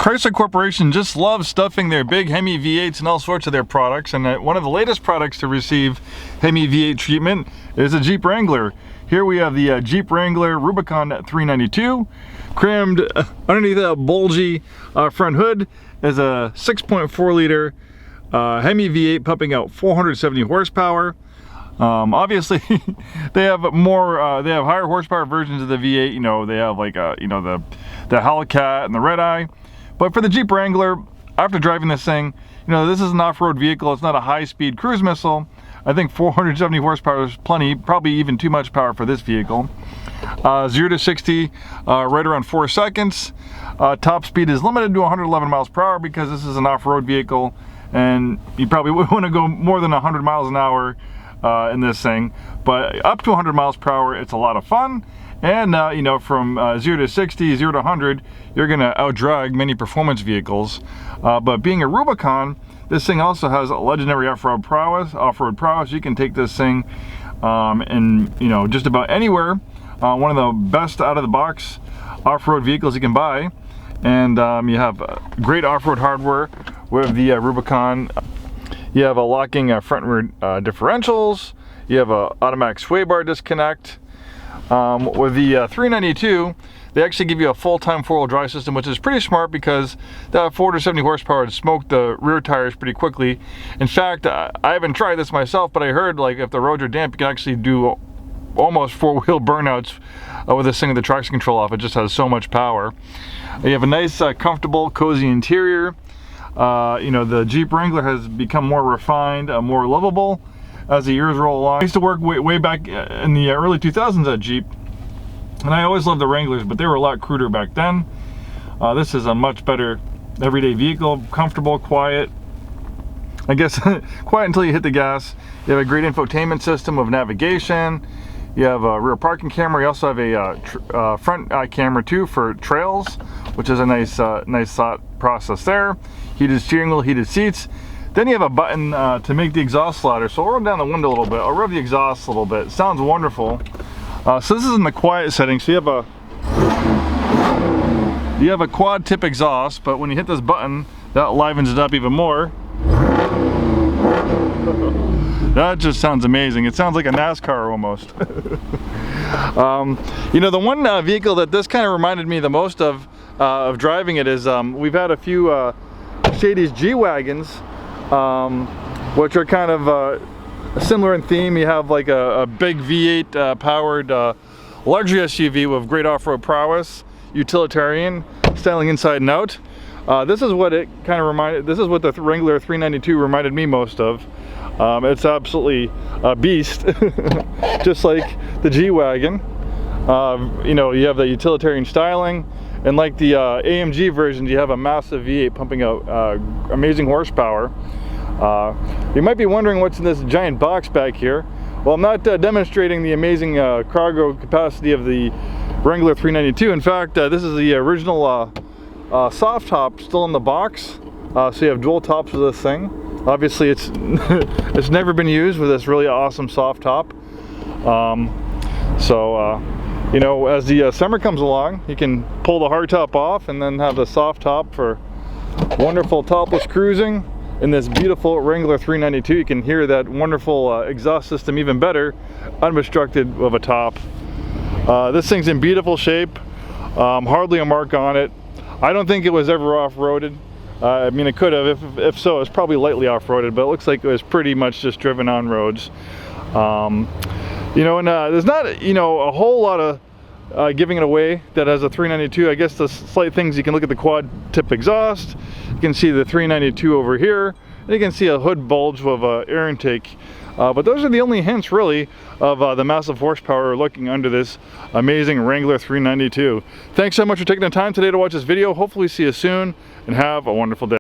Chrysler Corporation just loves stuffing their big Hemi V8s and all sorts of their products, and one of the latest products to receive Hemi V8 treatment is a Jeep Wrangler. Here we have the Jeep Wrangler Rubicon 392. Crammed underneath that bulgy front hood is a 6.4 liter Hemi V8 pumping out 470 horsepower. Obviously they have more, they have higher horsepower versions of the V8. You know, they have like the Hellcat and the Red Eye. But for the Jeep Wrangler, after driving this thing, you know, this is an off-road vehicle. It's not a high-speed cruise missile. I think 470 horsepower is plenty, probably even too much power for this vehicle. 0 to 60 right around 4 seconds. Top speed is limited to 111 miles per hour because this is an off-road vehicle, and you probably wouldn't want to go more than 100 miles an hour in this thing. But up to 100 miles per hour, it's a lot of fun. And you know, from 0 to 60, 0 to 100, you're going to outdrag many performance vehicles. But being a Rubicon, this thing also has a legendary off-road prowess. You can take this thing in, you know, just about anywhere. One of the best out-of-the-box off-road vehicles you can buy. And you have great off-road hardware with the Rubicon. You have a locking front and rear differentials. You have a automatic sway bar disconnect. With the 392, they actually give you a full-time four-wheel drive system, which is pretty smart because that 470 horsepower would smoke the rear tires pretty quickly. In fact, I haven't tried this myself, but I heard like if the roads are damp, you can actually do almost four-wheel burnouts with this thing with the traction control off. It just has so much power. You have a nice, comfortable, cozy interior. You know, the Jeep Wrangler has become more refined, more livable as the years roll along. I used to work way back in the early 2000s at Jeep, and I always loved the Wranglers, but they were a lot cruder back then. This is a much better everyday vehicle, comfortable, quiet. I guess quiet until you hit the gas. You have a great infotainment system of navigation. You have a rear parking camera. You also have a front camera too for trails, which is a nice thought process there. Heated steering wheel, heated seats. Then you have a button to make the exhaust louder. So I'll roll down the window a little bit. I'll rev the exhaust a little bit. It sounds wonderful. So this is in the quiet setting. So you have a quad tip exhaust, but when you hit this button, that livens it up even more. That just sounds amazing. It sounds like a NASCAR almost. You know, the one vehicle that this kind of reminded me the most of driving it is we've had a few Mercedes G Wagons, which are kind of similar in theme. You have like a big V8 powered luxury SUV with great off-road prowess, utilitarian, styling inside and out. This is what it kind of reminded. This is what the Wrangler 392 reminded me most of. It's absolutely a beast, just like the G Wagon. You know, you have the utilitarian styling, and like the AMG versions, you have a massive V8 pumping out amazing horsepower. You might be wondering what's in this giant box back here. Well, I'm not demonstrating the amazing cargo capacity of the Wrangler 392. In fact, this is the original soft top still in the box. So you have dual tops with this thing. Obviously, it's it's never been used with this really awesome soft top. You know, as the summer comes along, you can pull the hard top off and then have the soft top for wonderful topless cruising. In this beautiful Wrangler 392, you can hear that wonderful exhaust system even better, unobstructed of a top. This thing's in beautiful shape, hardly a mark on it. I don't think it was ever off-roaded. I mean, it could have. If so, it's probably lightly off-roaded, but it looks like it was pretty much just driven on roads. You know, and there's not, you know, a whole lot of giving it away that has a 392. I guess the slight things, you can look at the quad tip exhaust. You can see the 392 over here, and you can see a hood bulge with air intake. But those are the only hints really of the massive horsepower looking under this amazing Wrangler 392. Thanks so much for taking the time today to watch this video. Hopefully see you soon, and have a wonderful day.